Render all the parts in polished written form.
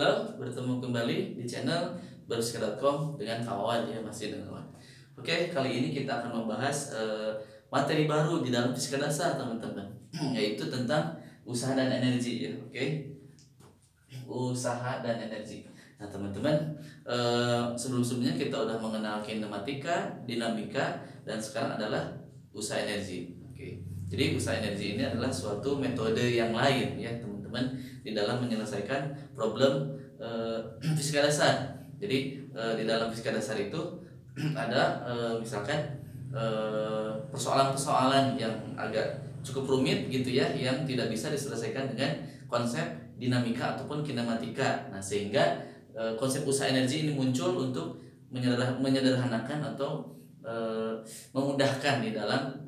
Halo, bertemu kembali di channel baruska.com dengan kawan ya, masih dengan kawan. Oke, kali ini kita akan membahas materi baru di dalam fisika dasar teman-teman, yaitu tentang usaha dan energi ya. Oke, usaha dan energi. Nah teman-teman, sebelum-sebelumnya kita udah mengenal kinematika, dinamika, dan sekarang adalah usaha energi. Oke, jadi usaha energi ini adalah suatu metode yang lain ya teman-teman di dalam menyelesaikan problem fisika dasar. Jadi di dalam fisika dasar itu ada misalkan persoalan-persoalan yang agak cukup rumit gitu ya, yang tidak bisa diselesaikan dengan konsep dinamika ataupun kinematika. Nah sehingga konsep usaha energi ini muncul untuk menyederhanakan atau memudahkan di dalam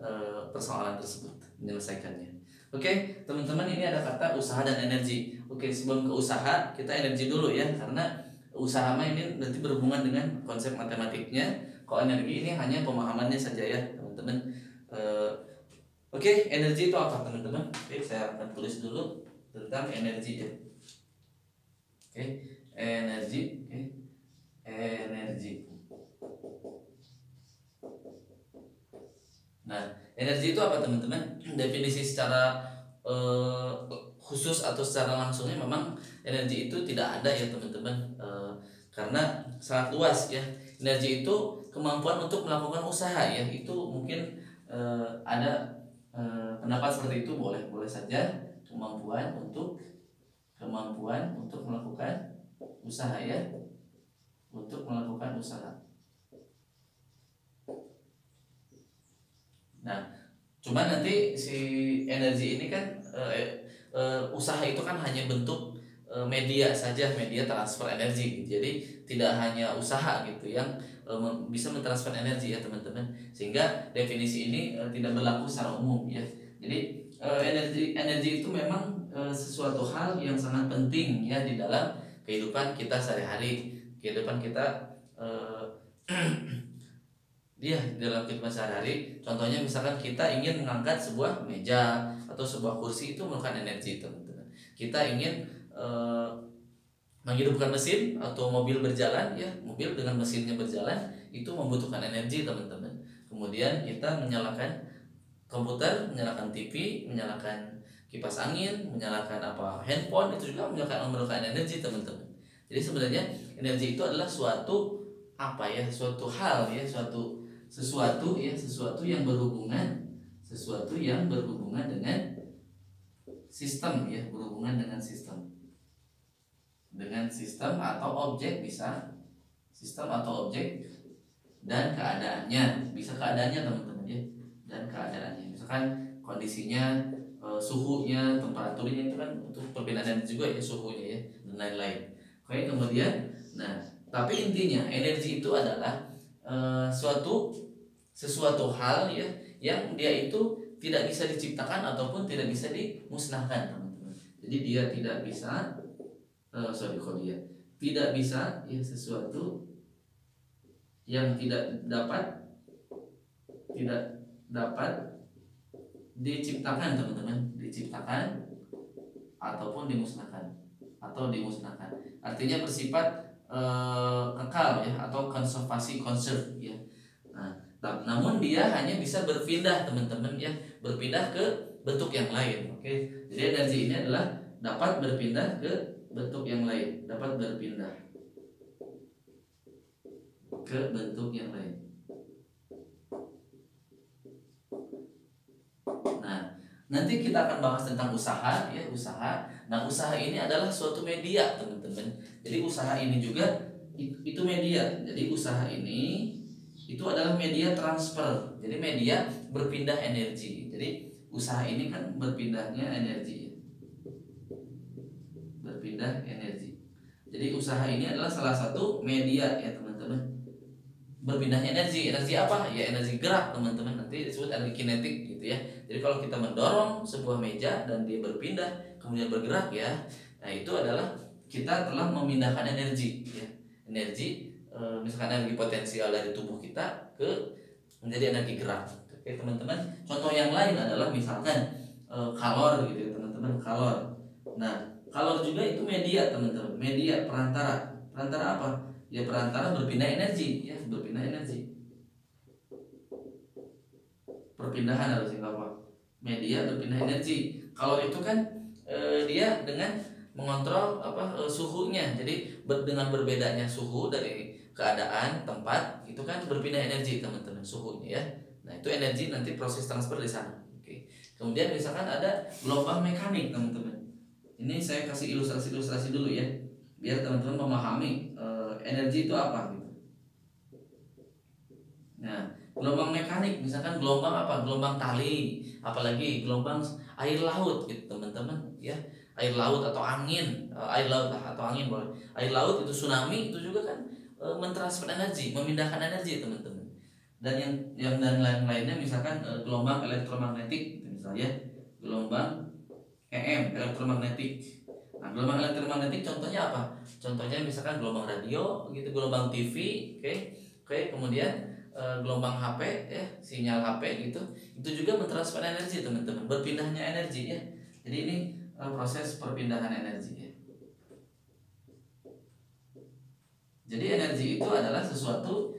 persoalan tersebut menyelesaikannya. Oke, teman-teman, ini ada kata usaha dan energi. Oke, sebelum ke usaha, kita energi dulu ya, karena usaha mah ini nanti berhubungan dengan konsep matematiknya. Kalau energi ini hanya pemahamannya saja ya, teman-teman. Oke, energi itu apa, teman-teman? Oke, saya akan tulis dulu tentang energi ya. Oke, energi. Oke, energi. Nah, energi itu apa teman-teman? Definisi secara khusus atau secara langsungnya memang energi itu tidak ada ya teman-teman, karena sangat luas ya. Energi itu kemampuan untuk melakukan usaha ya. Itu mungkin ada pendapat seperti itu, boleh saja kemampuan untuk melakukan usaha ya, untuk melakukan usaha. Nah, cuman nanti si energi ini kan usaha itu kan hanya bentuk media saja, media transfer energi. Jadi tidak hanya usaha gitu yang bisa mentransfer energi ya teman-teman. Sehingga definisi ini tidak berlaku secara umum ya. Jadi energi itu memang sesuatu hal yang sangat penting ya di dalam kehidupan kita sehari-hari, kehidupan kita dia dalam kehidupan sehari-hari. Contohnya misalkan kita ingin mengangkat sebuah meja atau sebuah kursi, itu memerlukan energi teman-teman. Kita ingin menghidupkan mesin atau mobil berjalan ya, mobil dengan mesinnya berjalan itu membutuhkan energi teman-teman. Kemudian kita menyalakan komputer, menyalakan TV, menyalakan kipas angin, menyalakan handphone, itu juga memerlukan energi teman-teman. Jadi sebenarnya energi itu adalah suatu suatu hal ya, sesuatu yang berhubungan dengan sistem ya, berhubungan dengan sistem atau objek, bisa sistem atau objek dan keadaannya, bisa keadaannya teman-teman ya, dan keadaannya misalkan kondisinya, suhunya, temperaturnya, itu kan untuk perbedaan juga ya, suhunya ya, dan lain-lain. Oke, kemudian tapi intinya energi itu adalah sesuatu hal ya yang dia itu tidak bisa diciptakan ataupun tidak bisa dimusnahkan teman-teman. Jadi dia tidak bisa tidak bisa ya, sesuatu yang tidak dapat diciptakan teman-teman, diciptakan ataupun dimusnahkan artinya bersifat kekal ya, atau conserve ya. Namun dia hanya bisa berpindah teman-teman ya, berpindah ke bentuk yang lain. Oke, jadi energi ini adalah dapat berpindah ke bentuk yang lain, Nah, nanti kita akan bahas tentang usaha ya, usaha. Nah, usaha ini adalah suatu media teman-teman. Jadi usaha ini juga itu media. Jadi usaha ini itu adalah media transfer. Jadi media berpindah energi. Jadi usaha ini kan berpindahnya energi. Jadi usaha ini adalah salah satu media ya teman-teman. Berpindahnya energi apa? Ya energi gerak teman-teman. Nanti disebut energi kinetik gitu ya. Jadi kalau kita mendorong sebuah meja dan dia berpindah kemudian bergerak ya, nah itu adalah kita telah memindahkan energi ya. Energi misalkan energi potensial dari tubuh kita menjadi energi gerak. Oke teman-teman, contoh yang lain adalah misalkan kalor gitu ya teman-teman, kalor. Nah Kalor juga itu media teman-teman, media perantara. Perantara apa? Ya perantara berpindah energi, ya berpindah energi. Perpindahan harusnya apa? Media berpindah energi. Kalor itu kan dia dengan mengontrol suhunya. Jadi dengan berbedanya suhu dari keadaan tempat itu kan berpindah energi teman-teman, suhunya ya. Nah itu energi nanti proses transfer di sana. Oke. Kemudian misalkan ada gelombang mekanik teman-teman. Ini saya kasih ilustrasi dulu ya, biar teman-teman memahami energi itu apa gitu. Nah, gelombang mekanik misalkan gelombang apa? Gelombang tali, apalagi gelombang air laut gitu teman-teman ya. Air laut atau angin, air laut lah atau angin boleh. Air laut itu tsunami itu juga kan mentransfer energi, memindahkan energi teman-teman. Dan yang dan lain-lainnya misalkan gelombang elektromagnetik misalnya gelombang elektromagnetik. Nah, gelombang elektromagnetik contohnya apa? Contohnya misalkan gelombang radio gitu, gelombang TV, oke, kemudian gelombang HP ya, sinyal HP gitu. Itu juga mentransfer energi teman-teman, berpindahnya energi ya. Jadi ini proses perpindahan energi ya. Jadi energi itu adalah sesuatu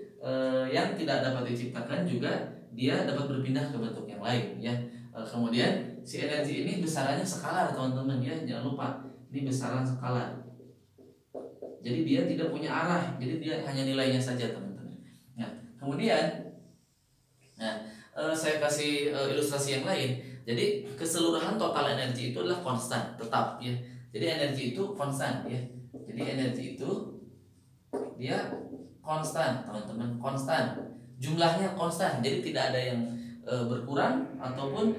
yang tidak dapat diciptakan, juga dia dapat berpindah ke bentuk yang lain ya. Kemudian si energi ini besarannya skalar teman-teman ya, jangan lupa ini besaran skalar. Jadi dia tidak punya arah, jadi dia hanya nilainya saja teman-teman. Nah kemudian saya kasih ilustrasi yang lain. Jadi keseluruhan total energi itu adalah konstan, tetap ya. Jadi energi itu konstan ya. Jadi energi itu dia konstan teman-teman, konstan. Jumlahnya konstan, jadi tidak ada yang berkurang ataupun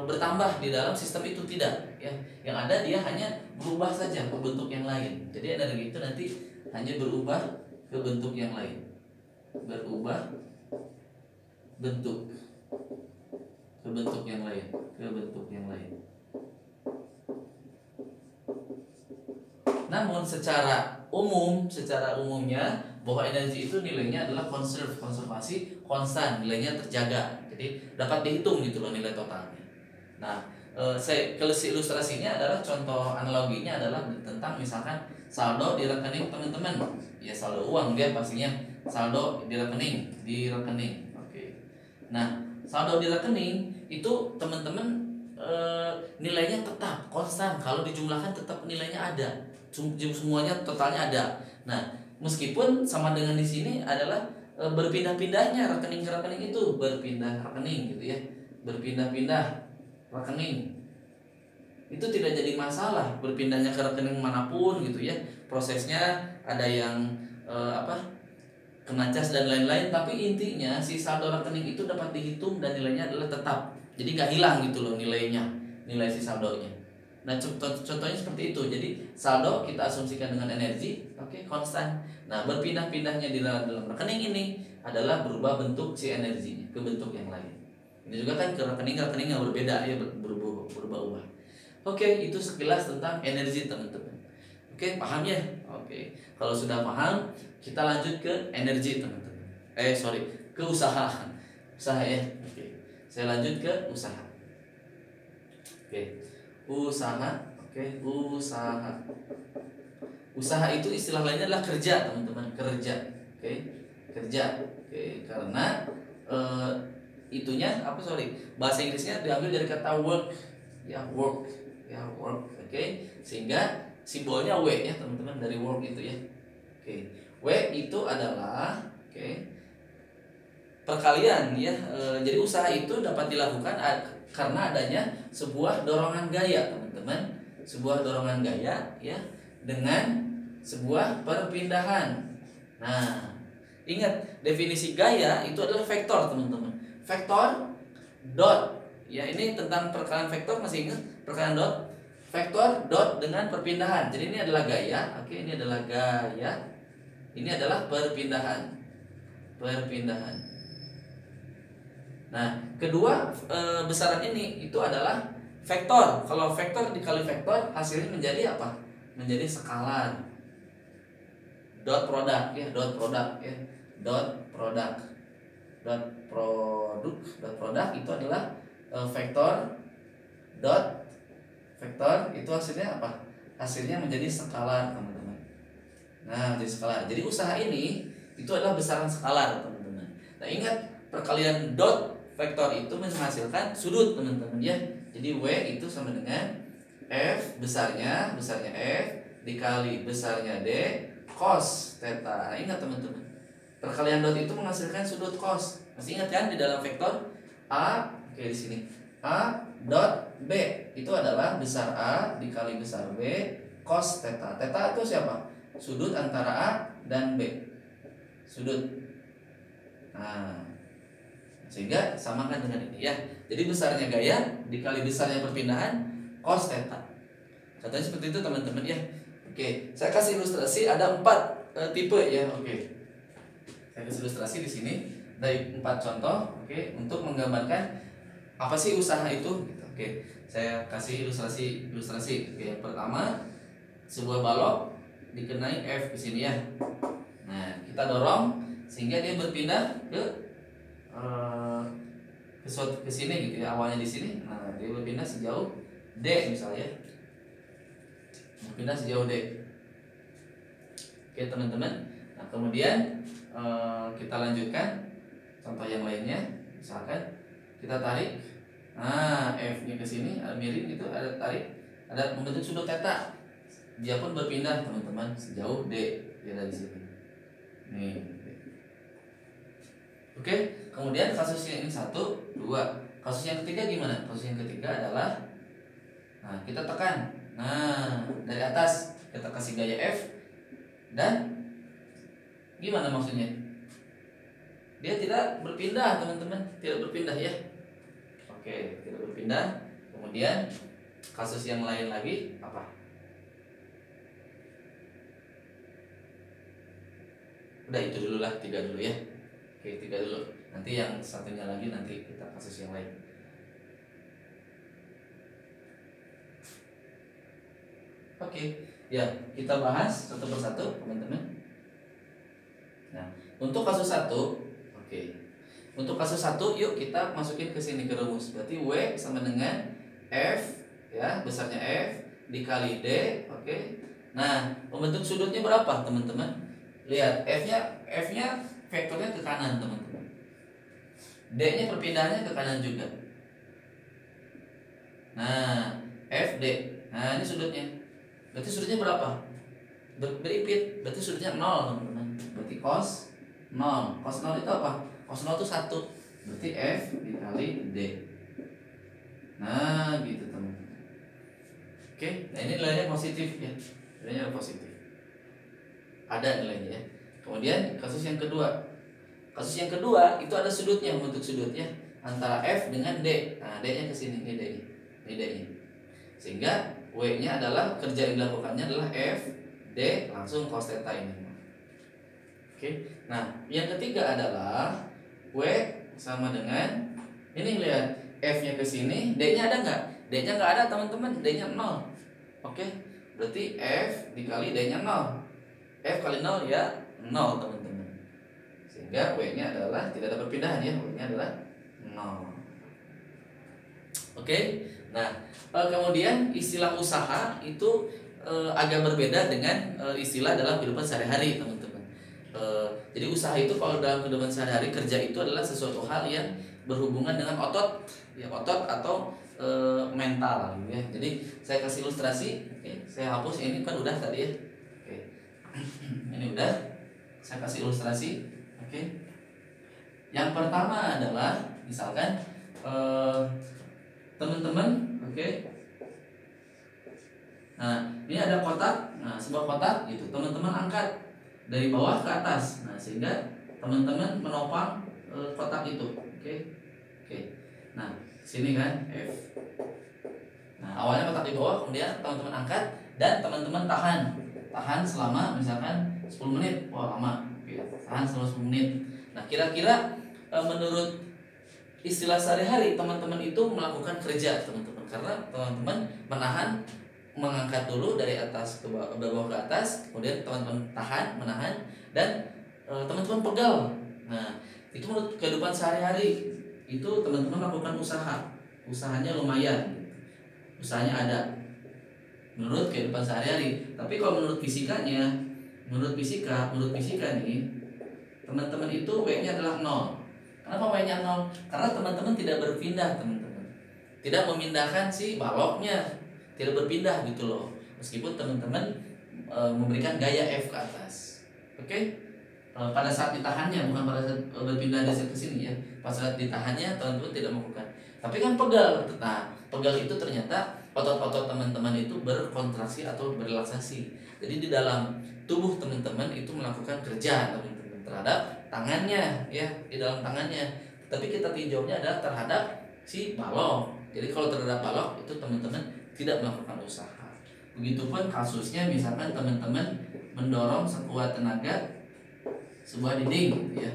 bertambah di dalam sistem itu, tidak ya. Yang ada dia hanya berubah saja ke bentuk yang lain. Jadi energi itu nanti hanya berubah ke bentuk yang lain, berubah bentuk ke bentuk yang lain, ke bentuk yang lain. Namun secara umumnya bahwa energi itu nilainya adalah konservasi, konstan, nilainya terjaga. Jadi dapat dihitung gitu loh nilai totalnya. Nah, saya kasih ilustrasinya adalah, contoh analoginya adalah tentang misalkan saldo di rekening teman-teman. Ya saldo uang dia pastinya, saldo di rekening, Oke. Nah, saldo di rekening itu teman-teman nilainya tetap konstan, kalau dijumlahkan tetap nilainya ada. Semuanya totalnya ada. Nah, meskipun sama dengan di sini adalah berpindah-pindahnya rekening ke rekening itu, berpindah rekening gitu ya. Berpindah-pindah rekening. Itu tidak jadi masalah berpindahnya ke rekening manapun gitu ya. Prosesnya ada yang kena cas dan lain-lain, tapi intinya si saldo rekening itu dapat dihitung dan nilainya adalah tetap. Jadi nggak hilang gitu loh nilainya, nilai si saldonya. Nah contohnya seperti itu. Jadi saldo kita asumsikan dengan energi, konstan. Nah berpindah-pindahnya di dalam rekening ini adalah berubah bentuk si energinya ke bentuk yang lain. Ini juga kan ke rekening yang berbeda ya, berubah-ubah. Itu sekilas tentang energi teman-teman. Paham ya? Kalau sudah paham, kita lanjut ke energi teman-teman. Ke usaha ya. Saya lanjut ke usaha. Usaha itu istilah lainnya adalah kerja teman-teman, kerja. Karena bahasa Inggrisnya diambil dari kata work. Sehingga simbolnya W ya teman-teman, dari work itu ya. W itu adalah perkalian ya. Jadi usaha itu dapat dilakukan karena adanya sebuah dorongan gaya teman-teman, sebuah dorongan gaya ya, dengan sebuah perpindahan. Nah, ingat definisi gaya itu adalah vektor teman-teman. Vektor dot ya, ini tentang perkalian vektor, masih ingat perkalian dot? Vektor dot dengan perpindahan. Jadi ini adalah gaya, ini adalah gaya. Ini adalah perpindahan. Nah, kedua besaran ini itu adalah vektor. Kalau vektor dikali vektor hasilnya menjadi apa? Menjadi skalar. Dot produk ya. Dot produk itu adalah vektor. Dot vektor itu hasilnya apa? hasilnya menjadi skalar teman-teman. Nah, jadi skalar. Jadi usaha ini itu adalah besaran skalar teman-teman. Nah, ingat perkalian dot vektor itu menghasilkan sudut teman-teman ya. Jadi W itu sama dengan F besarnya F dikali besarnya D cos theta. Nah, ingat teman-teman, perkalian dot itu menghasilkan sudut cos. Masih ingat kan di dalam vektor A? Oke, di sini A dot B itu adalah besar A dikali besar B cos theta. Theta itu siapa? Sudut antara A dan B. Sudut. Nah, sehingga samakan dengan ini ya. Jadi besarnya gaya dikali besarnya perpindahan cos theta. Contohnya seperti itu teman-teman ya. Oke, saya kasih ilustrasi ada 4 tipe ya. Oke. Saya kasih ilustrasi di sini dari 4 contoh, oke, untuk menggambarkan apa sih usaha itu. Oke, saya kasih ilustrasi. Oke, yang pertama sebuah balok dikenai F ke sini ya. Nah, kita dorong sehingga dia berpindah ke sini gitu ya, awalnya di sini. Nah, dia berpindah sejauh D misalnya. Berpindah sejauh D. Oke, teman-teman. Nah, kemudian kita lanjutkan contoh yang lainnya. Misalkan kita tarik, nah F-nya ke sini, ada miring gitu, ada tarik, ada membentuk sudut theta. Dia pun berpindah teman-teman sejauh D, dia dari sini. Nih. Oke, kemudian kasusnya ini 1, 2. Kasus yang ketiga gimana? Kasus yang ketiga adalah, nah kita tekan, nah dari atas kita kasih gaya F dan gimana maksudnya? Dia tidak berpindah teman-teman, tidak berpindah ya. Oke, tidak berpindah. Kemudian kasus yang lain lagi apa? Udah itu dulu lah, 3 dulu ya. Oke, 3 dulu. Nanti yang satunya lagi nanti kita kasus yang lain. Oke, ya kita bahas satu persatu teman-teman. Nah, untuk kasus 1, oke. Untuk kasus 1 yuk kita masukin ke sini ke rumus. Berarti W sama dengan F ya, besarnya F dikali D, oke. Nah, membentuk sudutnya berapa teman-teman? Lihat, F-nya vektornya ke kanan teman-teman. D-nya perpindahannya ke kanan juga. Nah, FD. Nah, ini sudutnya. Berarti sudutnya berapa? Beripit. Berarti sudutnya 0 teman-teman. Berarti cos 0. Cos 0 itu apa? Cos 0 itu 1. Berarti F dikali D. Nah, gitu teman-teman. Oke, nah ini nilainya positif ya. Nilainya positif. Ada nilainya ya. Kemudian kasus yang kedua. Kasus yang kedua itu ada sudutnya, membentuk sudutnya antara F dengan D. Nah, D-nya ke sini, ini D-nya. Ini D-nya. Sehingga W-nya adalah kerja yang dilakukannya adalah F D langsung cos theta ini. Oke. Nah, yang ketiga adalah W sama dengan ini, lihat F-nya ke sini, D-nya ada nggak? D-nya nggak ada teman-teman, D-nya 0. Oke. Berarti F dikali D-nya 0. F kali 0 ya 0 teman-teman. Sehingga W-nya adalah tidak ada perpindahan ya, W-nya adalah 0. Oke. Nah, kemudian istilah usaha itu agak berbeda dengan istilah dalam kehidupan sehari-hari teman-teman. Jadi usaha itu kalau dalam kehidupan sehari-hari, kerja itu adalah sesuatu hal yang berhubungan dengan otot, ya otot atau mental gitu ya. Jadi saya kasih ilustrasi, oke. Saya hapus ini kan udah tadi ya. Oke. Ini udah. Saya kasih ilustrasi, oke. Yang pertama adalah misalkan teman-teman, oke. Nah, ini ada kotak. Nah, sebuah kotak gitu. Teman-teman angkat dari bawah ke atas. Nah, sehingga teman-teman menopang kotak itu, oke. Oke. Nah, sini kan F. Nah, awalnya kotak di bawah, kemudian teman-teman angkat dan teman-teman tahan selama misalkan 10 menit. Wah, lama. Oke. Tahan selama 10 menit. Nah, kira-kira menurut istilah sehari-hari teman-teman itu melakukan kerja teman-teman, karena teman-teman mengangkat dulu dari atas ke bawah ke atas, kemudian teman-teman menahan dan teman-teman pegal. Nah, itu menurut kehidupan sehari-hari itu teman-teman melakukan usahanya lumayan, usahanya ada. menurut kehidupan sehari-hari. Tapi kalau menurut fisikanya, menurut fisika nih, teman-teman itu W-nya adalah 0. Kenapa W-nya 0? Karena teman-teman tidak berpindah, teman-teman. Tidak memindahkan si baloknya, tidak berpindah gitu loh. Meskipun teman-teman memberikan gaya F ke atas. Oke? Pada saat ditahannya, bukan pada saat berpindah dari sini ke sini ya. Pada saat ditahannya teman-teman tidak melakukan. Tapi kan pegal. Nah, pegal itu ternyata otot-otot teman-teman itu berkontraksi atau berelaksasi. Jadi di dalam tubuh teman-teman itu melakukan kerja teman-teman terhadap tangannya ya, di dalam tangannya. Tapi kita tinjaunya adalah terhadap si balok. Jadi kalau terhadap balok itu teman-teman tidak melakukan usaha. Begitupun kasusnya misalkan teman-teman mendorong sekuat tenaga sebuah dinding ya.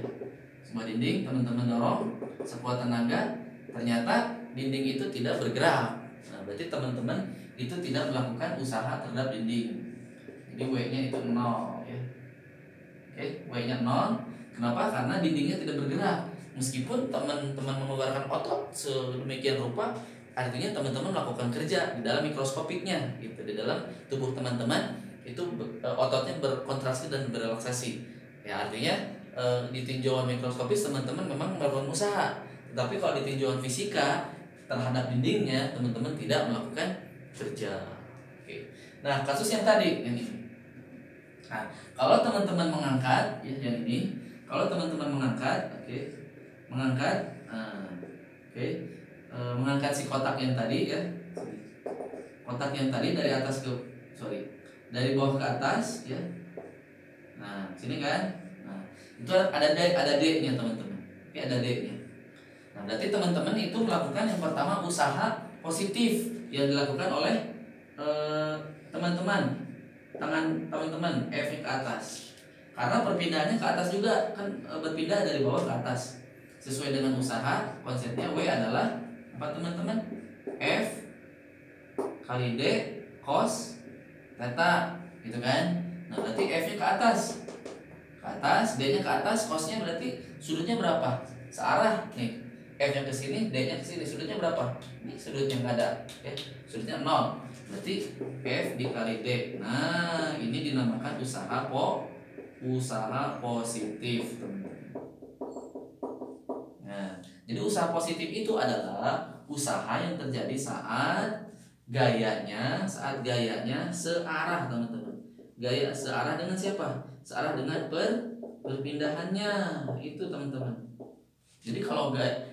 Sebuah dinding teman-teman dorong sekuat tenaga, ternyata dinding itu tidak bergerak. Nah, berarti teman-teman itu tidak melakukan usaha terhadap dinding. Jadi W-nya itu 0 ya. Oke, W-nya 0. Kenapa? Karena dindingnya tidak bergerak. Meskipun teman-teman mengeluarkan otot sedemikian rupa, artinya teman-teman melakukan kerja di dalam mikroskopiknya gitu. Di dalam tubuh teman-teman itu ototnya berkontraksi dan berelaksasi. Ya, artinya di tinjauan mikroskopis teman-teman memang melakukan usaha. Tetapi kalau di tinjauan fisika terhadap dindingnya teman-teman tidak melakukan kerja. Oke. Nah, kasus yang tadi ini. Nah, kalau teman-teman mengangkat ya yang ini, kalau teman-teman mengangkat, mengangkat si kotak yang tadi ya. Kotak yang tadi dari atas ke dari bawah ke atas ya. Nah, sini kan. Nah, itu ada D-nya teman-teman. Ya, ada D-nya. Nah, berarti teman-teman itu melakukan yang pertama usaha positif yang dilakukan oleh teman-teman. Tangan teman-teman F ke atas. Karena perpindahannya ke atas juga kan, berpindah dari bawah ke atas. Sesuai dengan usaha, konsepnya W adalah apa teman-teman? F kali D cos theta gitu kan. Nah, berarti F-nya ke atas. Ke atas, D-nya ke atas, cos-nya berarti sudutnya berapa? Searah nih. F-nya ke sini, D-nya ke sini. Sudutnya berapa? Ini sudutnya enggak ada, ya. Sudutnya 0. Berarti F dikali D. Nah, ini dinamakan usaha positif, teman-teman. Nah, jadi usaha positif itu adalah usaha yang terjadi saat gayanya searah, teman-teman. Gaya searah dengan siapa? Searah dengan perpindahannya. Itu, teman-teman. Jadi kalau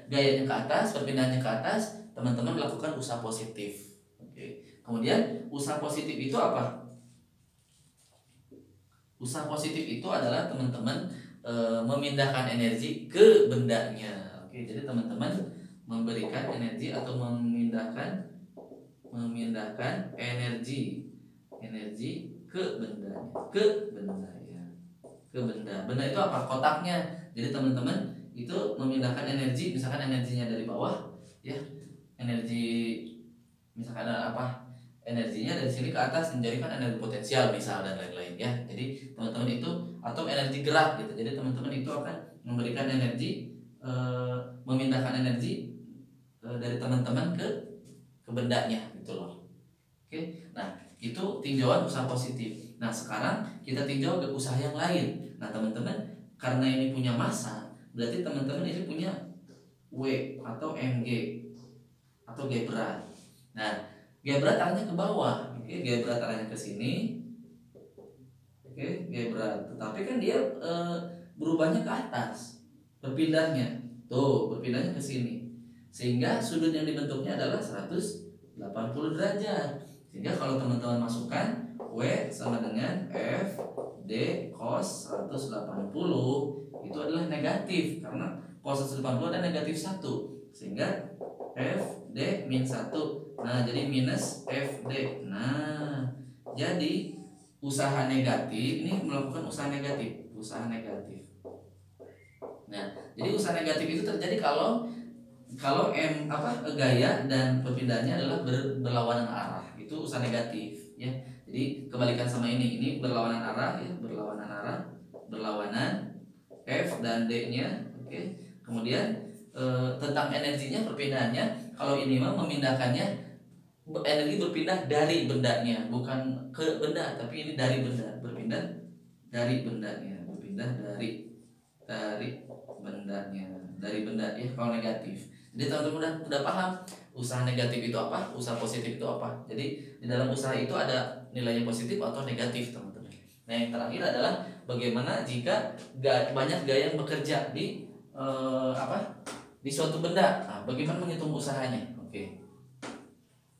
gayanya ke atas, perpindahannya ke atas, teman-teman melakukan usaha positif. Oke. Kemudian usaha positif itu apa? Usaha positif itu adalah teman-teman memindahkan energi ke bendanya. Oke, jadi teman-teman memberikan energi atau memindahkan energi ke benda ya. Ke benda. Benda itu apa? Kotaknya. Jadi teman-teman itu memindahkan energi, misalkan energinya dari bawah ya. Energi misalkan ada apa? Energinya dari sini ke atas menjadikan energi potensial misal dan lain-lain ya. Jadi teman-teman itu atau energi gerak gitu. Jadi teman-teman itu akan memberikan energi, memindahkan energi dari teman-teman ke bendanya gitu loh. Oke. Nah, itu tinjauan usaha positif. Nah, sekarang kita tinjau ke usaha yang lain. Nah, teman-teman, karena ini punya massa, berarti teman-teman ini punya W atau mg atau G berat. Nah, G berat arahnya ke bawah. Oke, G berat arahnya ke sini. Oke, G berat. Tetapi kan dia berubahnya ke atas. Berpindahnya. Tuh, berpindahnya ke sini. Sehingga sudut yang dibentuknya adalah 180 derajat. Sehingga kalau teman-teman masukkan W sama dengan F D cos 180 itu adalah negatif karena cos 180 ada negatif 1. Sehingga F D min 1. Nah, jadi minus F D. Nah, jadi usaha negatif ini melakukan usaha negatif. Nah, jadi usaha negatif itu terjadi kalau gaya dan perpindahannya adalah berlawanan arah. Itu usaha negatif ya. Jadi kebalikan sama ini berlawanan arah ya, berlawanan F dan D-nya. Oke. Kemudian tentang energinya, perpindahannya, kalau ini memindahkannya energi berpindah dari bendanya, bukan ke benda, tapi ini dari benda, berpindah dari bendanya, berpindah dari bendanya, dari benda ya kalau negatif. Jadi teman-teman udah paham usaha negatif itu apa, usaha positif itu apa. Jadi di dalam usaha itu ada nilainya positif atau negatif, teman-teman. Nah, yang terakhir adalah bagaimana jika banyak gaya yang bekerja di di suatu benda. Nah, bagaimana menghitung usahanya? Oke.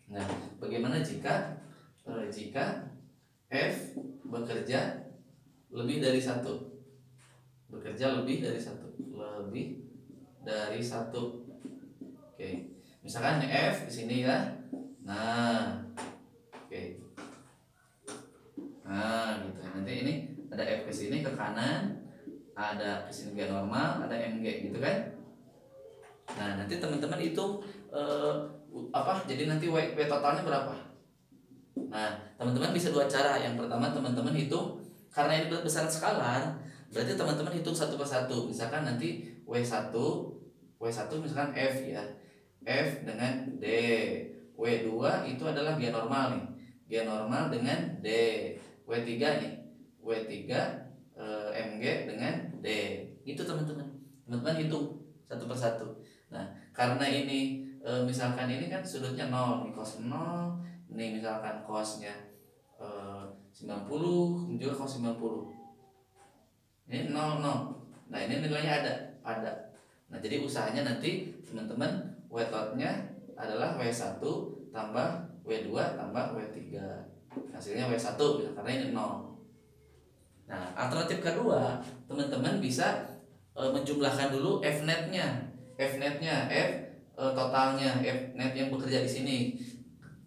Nah, bagaimana jika F bekerja lebih dari satu, bekerja lebih dari satu, lebih dari satu. Oke, misalkan F di sini ya. Nah, oke. Nah, gitu. Nanti ini ada F ke sini ke kanan, ada ke sini G normal, ada MG gitu kan. Nah, nanti teman-teman hitung jadi nanti W totalnya berapa. Nah, teman-teman bisa dua cara. Yang pertama teman-teman hitung, karena ini besaran skalar, berarti teman-teman hitung satu persatu. Misalkan nanti W1 misalkan F ya. F dengan D. W2 itu adalah G normal nih. G normal dengan D. W3 nih. W3 MG dengan D. Itu teman-teman. Teman-teman hitung satu persatu. Nah, karena ini misalkan ini kan sudutnya 0, nih cos 0, ini misalkan cosnya 90, juga cos 90. Ini 0, 0. Nah, ini nilainya ada. Nah, jadi usahanya nanti teman-teman W-nya adalah W1 tambah W2 tambah W3. Hasilnya W1 karena ini 0. Nah, alternatif kedua, teman-teman bisa menjumlahkan dulu F-netnya. F totalnya, F-net yang bekerja di sini.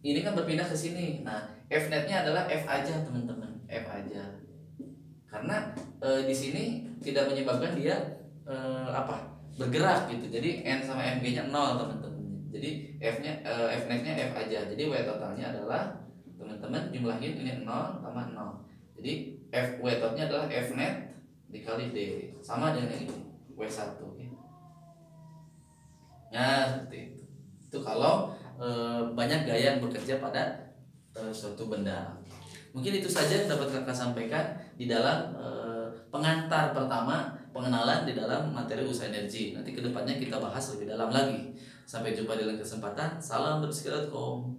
Ini kan berpindah ke sini. Nah, F-netnya adalah F aja, teman-teman. F aja. Karena di sini tidak menyebabkan dia bergerak gitu. Jadi N sama MG-nya 0, teman-teman. Jadi F-netnya F aja. Jadi W totalnya adalah teman-teman jumlahin ini 0 tambah 0. Jadi W totalnya adalah F-net dikali D. Sama dengan ini W1. Nah, seperti itu. Itu kalau banyak gaya yang bekerja pada suatu benda. Mungkin itu saja yang dapat kakak sampaikan di dalam pengantar pertama, pengenalan di dalam materi usaha energi. Nanti kedepannya kita bahas lebih dalam lagi. Sampai jumpa di lain kesempatan. Salam bersih.com.